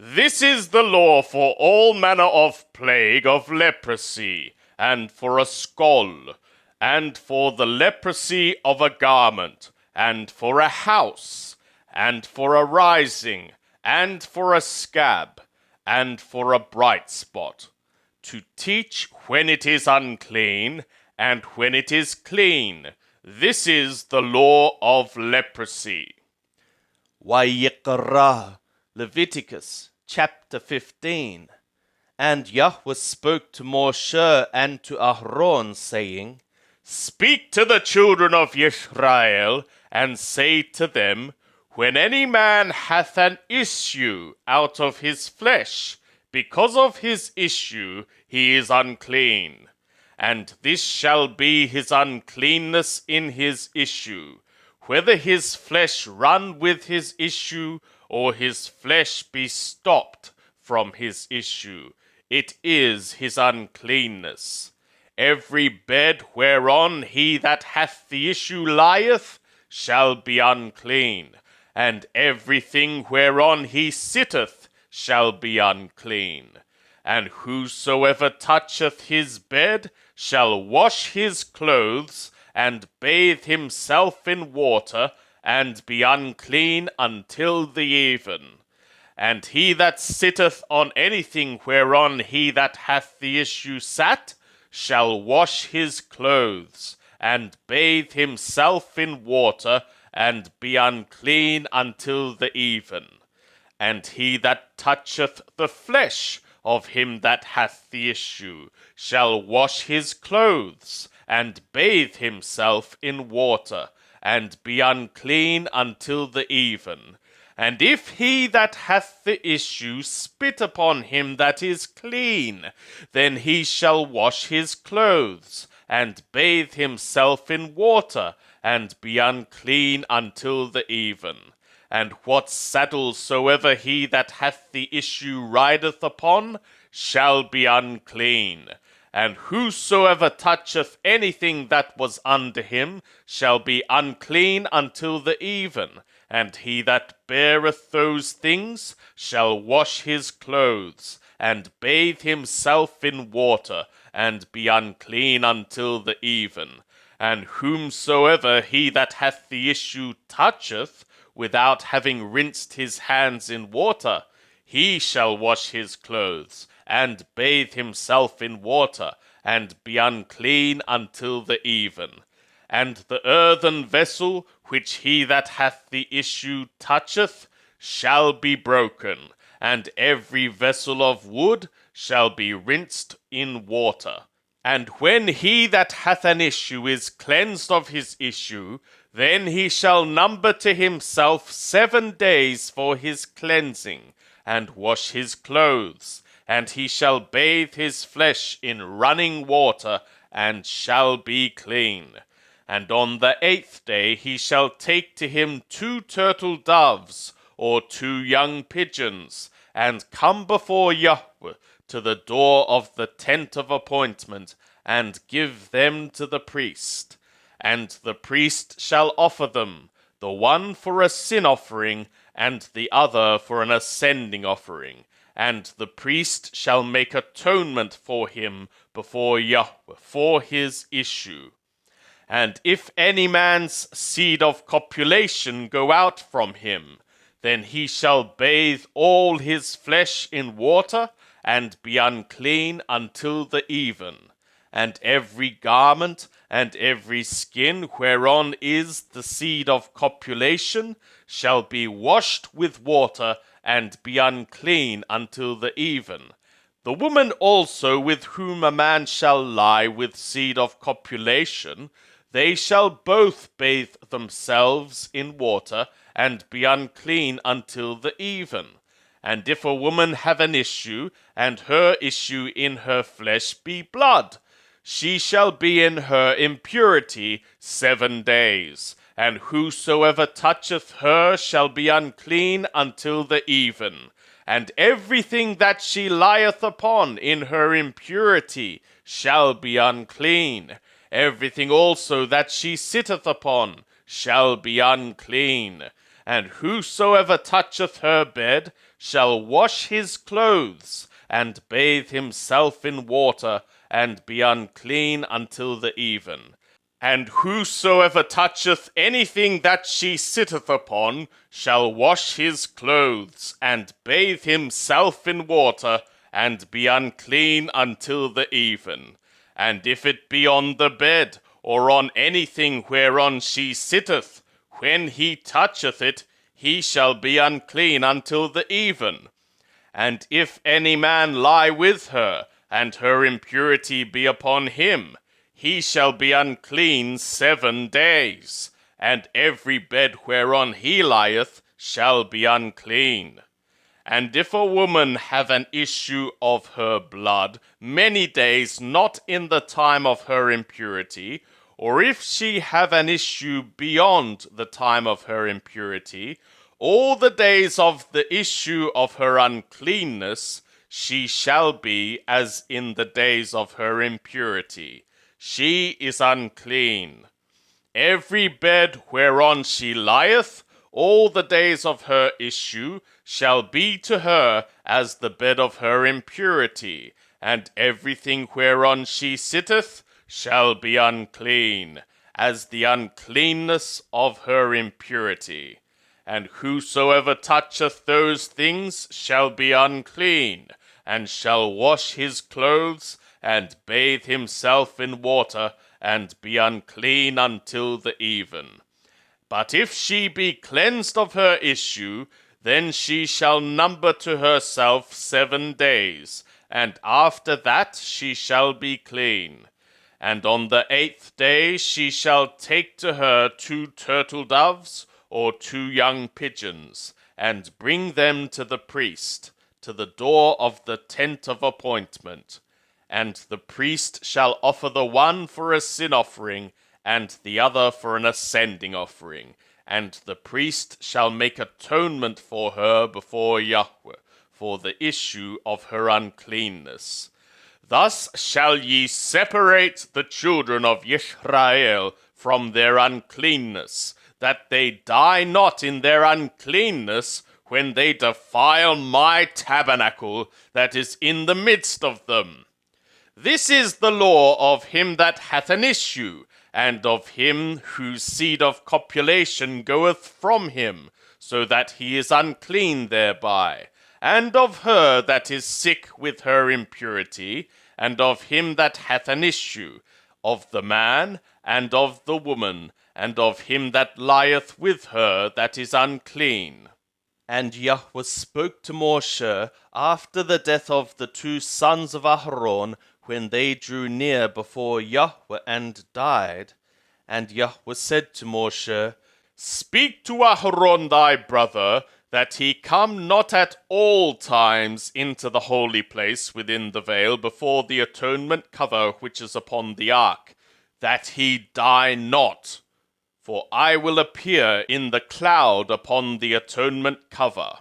This is the law for all manner of plague of leprosy, and for a scole, and for the leprosy of a garment, and for a house, and for a rising, and for a scab, and for a bright spot, to teach when it is unclean, and when it is clean. This is the law of leprosy. Wayikra, Leviticus chapter 15. And Yahweh spoke to Moshe and to Aaron, saying, Speak to the children of Israel, and say to them, When any man hath an issue out of his flesh, because of his issue he is unclean. And this shall be his uncleanness in his issue, whether his flesh run with his issue, or his flesh be stopped from his issue. It is his uncleanness. Every bed whereon he that hath the issue lieth shall be unclean, and everything whereon he sitteth shall be unclean. And whosoever toucheth his bed shall wash his clothes, and bathe himself in water, and be unclean until the even. And he that sitteth on anything whereon he that hath the issue sat, shall wash his clothes, and bathe himself in water, and be unclean until the even. And he that toucheth the flesh of him that hath the issue shall wash his clothes, and bathe himself in water, and be unclean until the even. And if he that hath the issue spit upon him that is clean, then he shall wash his clothes, and bathe himself in water, and be unclean until the even. And what saddle soever he that hath the issue rideth upon shall be unclean. And whosoever toucheth anything that was under him shall be unclean until the even. And he that beareth those things shall wash his clothes, and bathe himself in water, and be unclean until the even. And whomsoever he that hath the issue toucheth, without having rinsed his hands in water, he shall wash his clothes, and bathe himself in water, and be unclean until the even. And the earthen vessel which he that hath the issue toucheth shall be broken, and every vessel of wood shall be rinsed in water. And when he that hath an issue is cleansed of his issue, then he shall number to himself 7 days for his cleansing, and wash his clothes, and he shall bathe his flesh in running water, and shall be clean. And on the 8th day he shall take to him 2 turtle doves, or 2 young pigeons, and come before Yahweh to the door of the tent of appointment, and give them to the priest. And the priest shall offer them, the one for a sin offering, and the other for an ascending offering. And the priest shall make atonement for him before Yahweh for his issue. And if any man's seed of copulation go out from him, then he shall bathe all his flesh in water, and be unclean until the even. And every garment and every skin whereon is the seed of copulation shall be washed with water, and be unclean until the even. The woman also with whom a man shall lie with seed of copulation, they shall both bathe themselves in water, and be unclean until the even. And if a woman have an issue, and her issue in her flesh be blood, she shall be in her impurity 7 days, and whosoever toucheth her shall be unclean until the even. And everything that she lieth upon in her impurity shall be unclean. Everything also that she sitteth upon shall be unclean. And whosoever toucheth her bed shall wash his clothes, and bathe himself in water, and be unclean until the even. And whosoever toucheth anything that she sitteth upon shall wash his clothes, and bathe himself in water, and be unclean until the even. And if it be on the bed, or on anything whereon she sitteth, when he toucheth it, he shall be unclean until the even. And if any man lie with her, and her impurity be upon him, he shall be unclean 7 days, and every bed whereon he lieth shall be unclean. And if a woman have an issue of her blood many days not in the time of her impurity, or if she have an issue beyond the time of her impurity, all the days of the issue of her uncleanness, she shall be as in the days of her impurity. She is unclean. Every bed whereon she lieth, all the days of her issue, shall be to her as the bed of her impurity, and everything whereon she sitteth shall be unclean, as the uncleanness of her impurity. And whosoever toucheth those things shall be unclean, and shall wash his clothes, and bathe himself in water, and be unclean until the even. But if she be cleansed of her issue, then she shall number to herself 7 days, and after that she shall be clean. And on the 8th day she shall take to her 2 turtle doves, or 2 young pigeons, and bring them to the priest, to the door of the tent of appointment. And the priest shall offer the one for a sin offering, and the other for an ascending offering. And the priest shall make atonement for her before Yahweh, for the issue of her uncleanness. Thus shall ye separate the children of Israel from their uncleanness, that they die not in their uncleanness when they defile my tabernacle that is in the midst of them. This is the law of him that hath an issue, and of him whose seed of copulation goeth from him, so that he is unclean thereby, and of her that is sick with her impurity, and of him that hath an issue, of the man, and of the woman, and of him that lieth with her that is unclean. And Yahweh spoke to Moshe after the death of the 2 sons of Aaron, when they drew near before Yahweh and died. And Yahweh said to Moshe, Speak to Aaron thy brother, that he come not at all times into the holy place within the veil before the atonement cover which is upon the ark, that he die not. For I will appear in the cloud upon the atonement cover.